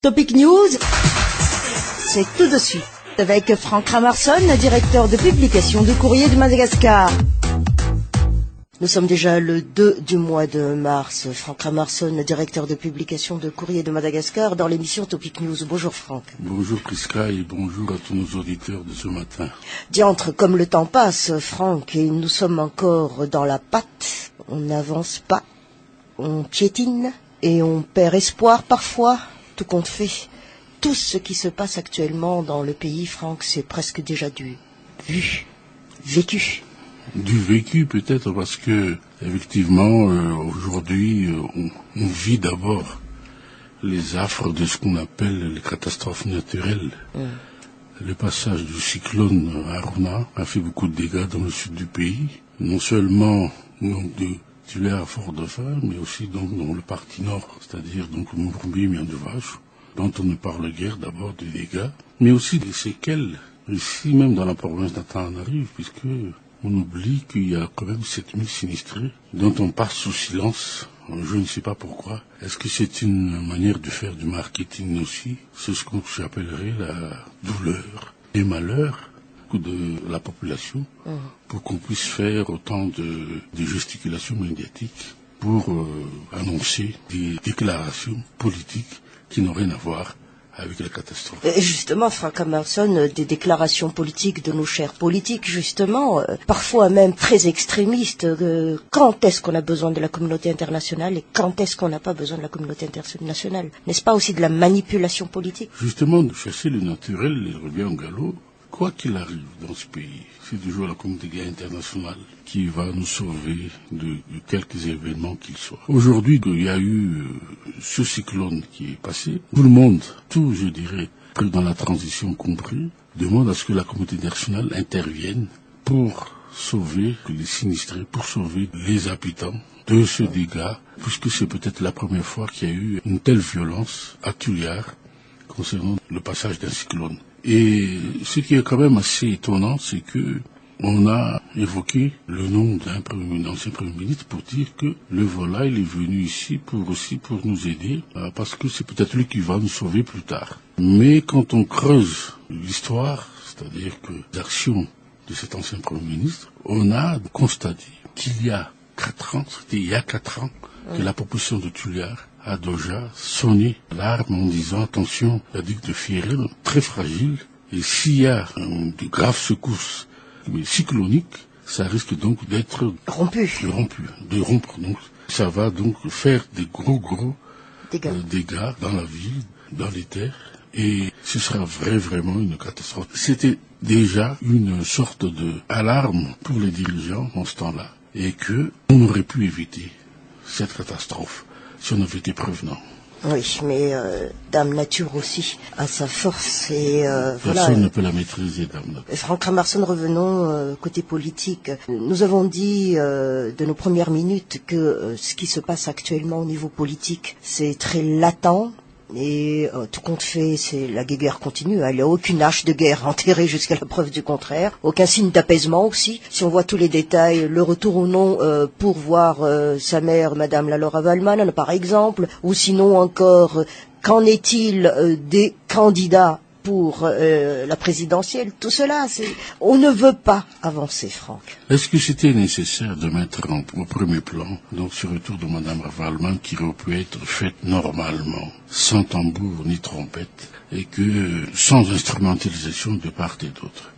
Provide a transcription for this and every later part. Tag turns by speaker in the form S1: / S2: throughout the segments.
S1: Topic News, c'est tout de suite avec Franck Ramarson, directeur de publication du Courrier de Madagascar. Nous sommes déjà le 2 du mois de mars. Franck Ramarson, directeur de publication de Courrier de Madagascar, dans l'émission Topic News. Bonjour Franck.
S2: Bonjour Prisca et bonjour à tous nos auditeurs de ce matin.
S1: Diantre, comme le temps passe, Franck, et nous sommes encore dans la patte. On n'avance pas, on piétine et on perd espoir parfois. Tout compte fait, tout ce qui se passe actuellement dans le pays, Franck, c'est presque déjà du vécu.
S2: Du vécu peut-être parce que, effectivement, aujourd'hui, on vit d'abord les affres de ce qu'on appelle les catastrophes naturelles. Le passage du cyclone Aruna a fait beaucoup de dégâts dans le sud du pays, non seulement de Tuléar à Fort-Dauphin, mais aussi donc dans le parti nord, c'est-à-dire donc Mourombe, Mien de Vache, dont on ne parle guère d'abord des dégâts, mais aussi des séquelles, ici même dans la province d'Antananarivo, puisque on oublie qu'il y a quand même 7000 sinistrés, dont on passe sous silence. Je ne sais pas pourquoi. Est-ce que c'est une manière de faire du marketing aussi? C'est ce qu'on appellerait la douleur et malheur de la population, pour qu'on puisse faire autant de gesticulations médiatiques pour annoncer des déclarations politiques qui n'ont rien à voir avec la catastrophe.
S1: Et justement, Franck Ramarson, des déclarations politiques de nos chers politiques, justement, parfois même très extrémistes. Quand est-ce qu'on a besoin de la communauté internationale et quand est-ce qu'on n'a pas besoin de la communauté internationale? N'est-ce pas aussi de la manipulation politique?
S2: Justement, de chasser le naturel, il revient au galop. Quoi qu'il arrive dans ce pays, c'est toujours la communauté internationale qui va nous sauver de quelques événements qu'ils soient. Aujourd'hui, il y a eu ce cyclone qui est passé. Tout le monde, tout je dirais, dans la transition compris, demande à ce que la communauté internationale intervienne pour sauver les sinistrés, pour sauver les habitants de ce dégât, puisque c'est peut-être la première fois qu'il y a eu une telle violence à Tuléar concernant le passage d'un cyclone. Et ce qui est quand même assez étonnant, c'est que on a évoqué le nom d'un ancien Premier ministre pour dire que le voilà, il est venu ici pour nous aider, parce que c'est peut-être lui qui va nous sauver plus tard. Mais quand on creuse l'histoire, c'est-à-dire que les actions de cet ancien Premier ministre, on a constaté qu'il y a 4 ans, c'était il y a 4 ans, que la population de Tuléar a déjà sonné l'alarme en disant attention, la digue de Fierel est très fragile et s'il y a de graves secousses cycloniques, ça risque donc d'être rompu. Donc ça va donc faire des gros dégâts dans la ville, dans les terres, et ce sera vraiment une catastrophe. C'était déjà une sorte de alarme pour les dirigeants en ce temps-là, et que on aurait pu éviter cette catastrophe si on avait été prévenant.
S1: Oui, mais Dame Nature aussi a sa force et
S2: Personne ne peut la maîtriser, Dame Nature.
S1: Franck Ramarson, revenons côté politique. Nous avons dit de nos premières minutes que ce qui se passe actuellement au niveau politique, c'est très latent. Et tout compte fait, c'est la guerre continue. Il n'y a aucune hache de guerre enterrée jusqu'à la preuve du contraire. Aucun signe d'apaisement aussi. Si on voit tous les détails, le retour ou non pour voir sa mère, Madame Laura Valman, par exemple, ou sinon encore, qu'en est-il des candidats pour la présidentielle? Tout cela, on ne veut pas avancer, Franck.
S2: Est-ce que c'était nécessaire de mettre au premier plan donc ce retour de Madame Valman qui aurait pu être fait normalement, sans tambour ni trompette, et que sans instrumentalisation de part et d'autre?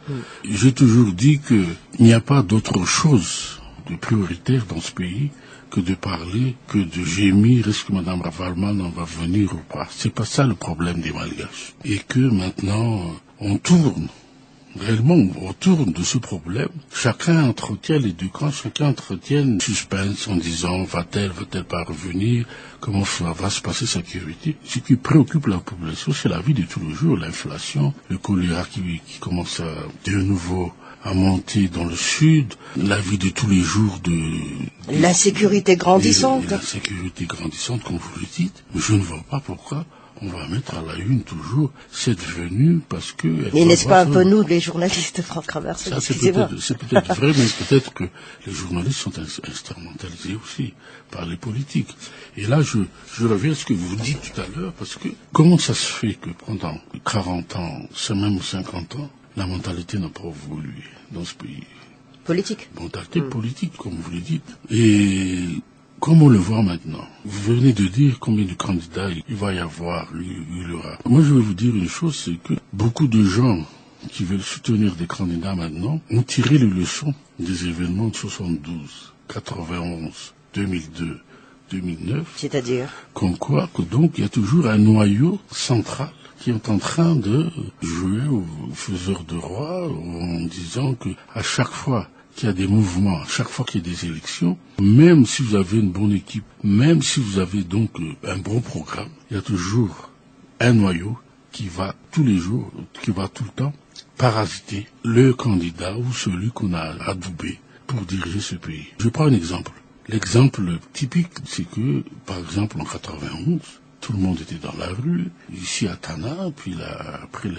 S2: J'ai toujours dit qu'il n'y a pas d'autre chose de prioritaire dans ce pays que de parler, que de gémir, est-ce que Mme Ravalman en va venir ou pas? C'est pas ça le problème des Malgaches. Et que maintenant, on tourne de ce problème. Chacun entretient les deux camps, chacun entretient le suspense en disant, va-t-elle pas revenir? Comment va se passer sa sécurité? Ce qui préoccupe la population, c'est la vie de tous les jours, l'inflation, le choléra qui commence de nouveau à monter dans le sud, la vie de tous les jours l'insécurité grandissante. L'insécurité grandissante, comme vous le dites. Mais je ne vois pas pourquoi on va mettre à la une toujours cette venue parce que...
S1: Mais n'est-ce pas un peu nous, les journalistes, Franck Ramerson, excusez-moi.
S2: C'est peut-être vrai, mais peut-être que les journalistes sont instrumentalisés aussi par les politiques. Et là, je reviens à ce que vous dites tout à l'heure, parce que comment ça se fait que pendant 40 ans, c'est même 50 ans, la mentalité n'a pas évolué dans ce pays?
S1: Politique.
S2: Mentalité politique, comme vous le dites. Et comme on le voit maintenant, vous venez de dire combien de candidats il va y avoir, il y aura. Moi, je vais vous dire une chose, c'est que beaucoup de gens qui veulent soutenir des candidats maintenant ont tiré les leçons des événements de 72, 91, 2002, 2009.
S1: C'est-à-dire?
S2: Comme quoi, que donc, il y a toujours un noyau central qui est en train de jouer au faiseur de roi en disant que à chaque fois qu'il y a des mouvements, à chaque fois qu'il y a des élections, même si vous avez une bonne équipe, même si vous avez donc un bon programme, il y a toujours un noyau qui va tous les jours, qui va tout le temps parasiter le candidat ou celui qu'on a adoubé pour diriger ce pays. Je prends un exemple. L'exemple typique, c'est que, par exemple, en 91, tout le monde était dans la rue, ici à Tana, puis là, après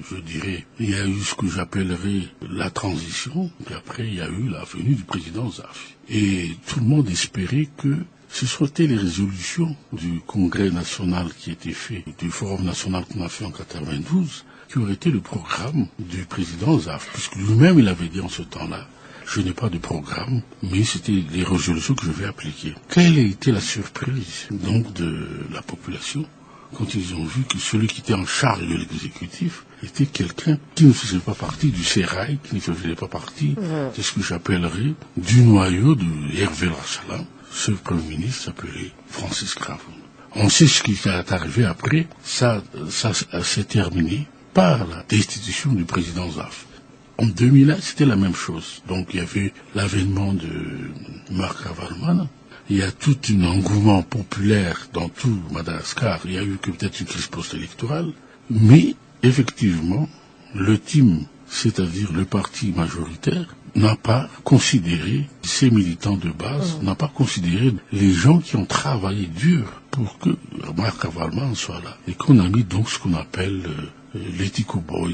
S2: je dirais, il y a eu ce que j'appellerais la transition, puis après il y a eu la venue du président Zaf. Et tout le monde espérait que ce soient les résolutions du Congrès national qui était fait, du Forum national qu'on a fait en 92, qui aurait été le programme du président Zaf, puisque lui-même il avait dit en ce temps-là, je n'ai pas de programme, mais c'était les résolutions que je vais appliquer. Quelle a été la surprise, donc, de la population, quand ils ont vu que celui qui était en charge de l'exécutif était quelqu'un qui ne faisait pas partie du sérail, qui ne faisait pas partie de ce que j'appellerais du noyau de Hervé Larchalam. Ce Premier ministre s'appelait Francis Gravoun. On sait ce qui est arrivé après, ça s'est terminé par la destitution du président Zaf. En 2001, c'était la même chose. Donc, il y avait l'avènement de Marc Ravalman. Il y a tout un engouement populaire dans tout Madagascar. Il y a eu que peut-être une crise post-électorale. Mais, effectivement, le team, c'est-à-dire le parti majoritaire, n'a pas considéré ces militants de base, n'a pas considéré les gens qui ont travaillé dur pour que Marc Ravalman soit là. Et qu'on a mis donc ce qu'on appelle les Tico Boys,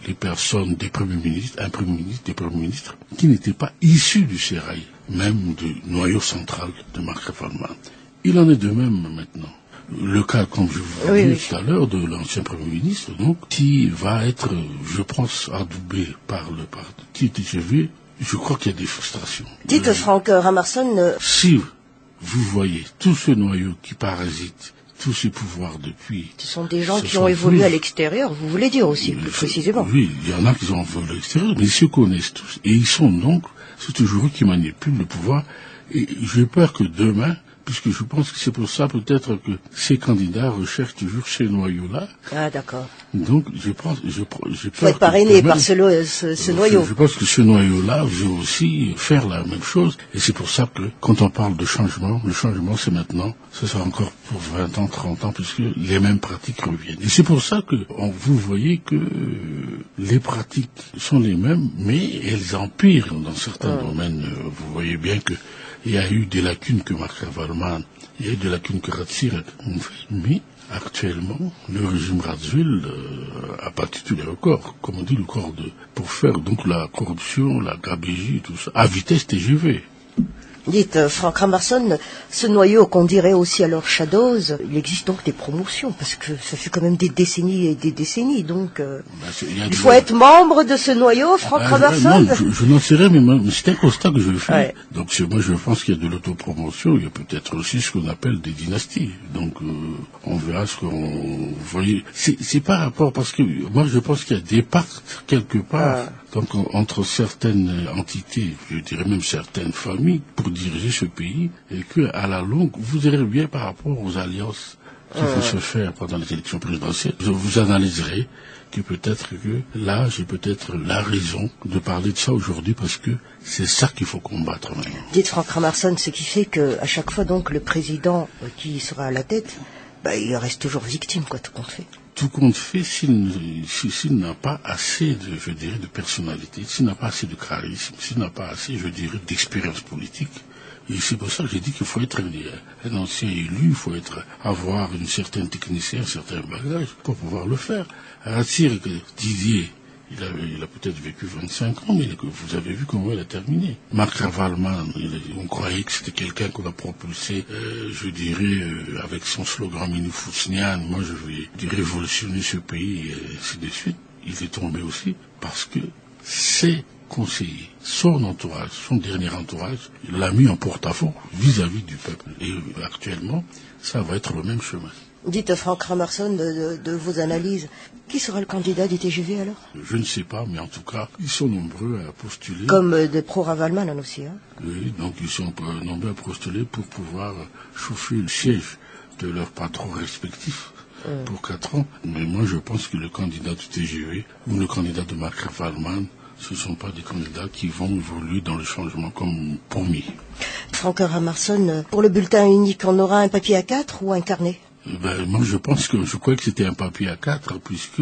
S2: les personnes des premiers ministres, un premier ministre, des premiers ministres, qui n'étaient pas issus du sérail, même du noyau central de Marc Ravalman. Il en est de même maintenant. Le cas, comme je vous l'ai dit tout à l'heure, de l'ancien Premier ministre, donc, qui va être, je pense, adoubé par le parti TGV, je crois qu'il y a des frustrations.
S1: Dites, Franck Ramerson...
S2: Si vous voyez tout ce noyau qui parasite tous ces pouvoirs depuis...
S1: Ce sont des gens qui ont évolué à l'extérieur, vous voulez dire aussi, plus précisément.
S2: Oui, il y en a qui ont évolué à l'extérieur, mais ils se connaissent tous. Et ils sont donc, c'est toujours eux qui manipulent le pouvoir. Et j'ai peur que demain, puisque je pense que c'est pour ça peut-être que ces candidats recherchent toujours ces noyaux-là.
S1: Ah, d'accord.
S2: Donc, je pense, j'ai peur.
S1: Faut être parrainé par ce noyau.
S2: Je pense que ce noyau-là veut aussi faire la même chose. Et c'est pour ça que, quand on parle de changement, le changement c'est maintenant. Ce sera encore pour 20 ans, 30 ans, puisque les mêmes pratiques reviennent. Et c'est pour ça que, vous voyez que les pratiques sont les mêmes, mais elles empirent dans certains domaines. Vous voyez bien que il y a eu des lacunes que Marc Ravalman, il y a eu des lacunes que Ratsirek ont fait. Mais, actuellement, le régime Radziwiłł a battu tous les records. Comme on dit, le record pour faire donc la corruption, la gabegie, tout ça, à vitesse TGV.
S1: Dites, Franck Ramerson, ce noyau qu'on dirait aussi alors Shadows, il existe donc des promotions, parce que ça fait quand même des décennies et des décennies, donc il faut être membre de ce noyau, Franck Ramerson.
S2: Non, je n'en sais rien, mais c'est un constat que je fais. Ouais. Donc moi je pense qu'il y a de l'autopromotion, il y a peut-être aussi ce qu'on appelle des dynasties. Donc on verra ce qu'on... Vous voyez, c'est par rapport, parce que moi je pense qu'il y a des pactes quelque part. Donc entre certaines entités, je dirais même certaines familles, pour diriger ce pays, et que à la longue, vous verrez bien par rapport aux alliances qui vont se faire pendant les élections présidentielles, vous analyserez que peut-être que là, j'ai peut-être la raison de parler de ça aujourd'hui, parce que c'est ça qu'il faut combattre maintenant.
S1: Dites, Franck Ramerson, ce qui fait que à chaque fois donc le président qui sera à la tête, il reste toujours victime, quoi, tout compte fait.
S2: Tout compte fait, s'il n'a pas assez de, je dirais, de personnalité, s'il n'a pas assez de charisme, s'il n'a pas assez, je dirais, d'expérience politique, Et c'est pour ça que j'ai dit qu'il faut être un ancien élu, il faut avoir une certaine technicité, un certain bagage pour pouvoir le faire. Aratsir, Didier, il a peut-être vécu 25 ans, mais vous avez vu comment il a terminé. Marc Ravalman, on croyait que c'était quelqu'un qu'on a propulsé, je dirais, avec son slogan Minufusnian, moi je vais révolutionner ce pays, et ainsi de suite. Il est tombé aussi parce que ses conseillers, son entourage, son dernier entourage, il l'a mis en porte-à-faux vis-à-vis du peuple. Et actuellement, ça va être le même chemin.
S1: Dites Franck Ramarson de vos analyses. Qui sera le candidat du TGV alors?
S2: Je ne sais pas, mais en tout cas, ils sont nombreux à postuler.
S1: Comme des pro-Ravalman aussi. Hein.
S2: Oui, donc ils sont nombreux à postuler pour pouvoir chauffer le siège de leurs patrons respectifs pour 4 ans. Mais moi, je pense que le candidat du TGV ou le candidat de Marc Ravalman, ce ne sont pas des candidats qui vont évoluer dans le changement comme promis.
S1: Franck Ramarson, pour le bulletin unique, on aura un papier A4 ou un carnet?
S2: Moi, je crois que c'était un papier A4, puisque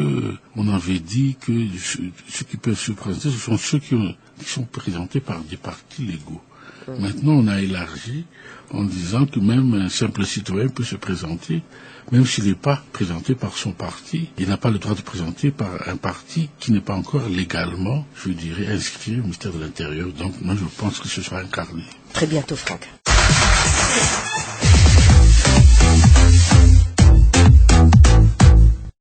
S2: on avait dit que ceux qui peuvent se présenter, ce sont ceux qui sont présentés par des partis légaux. Maintenant, on a élargi en disant que même un simple citoyen peut se présenter, même s'il n'est pas présenté par son parti. Il n'a pas le droit de présenter par un parti qui n'est pas encore légalement, je dirais, inscrit au ministère de l'Intérieur. Donc, moi, je pense que ce sera incarné.
S1: Très bientôt, Franck.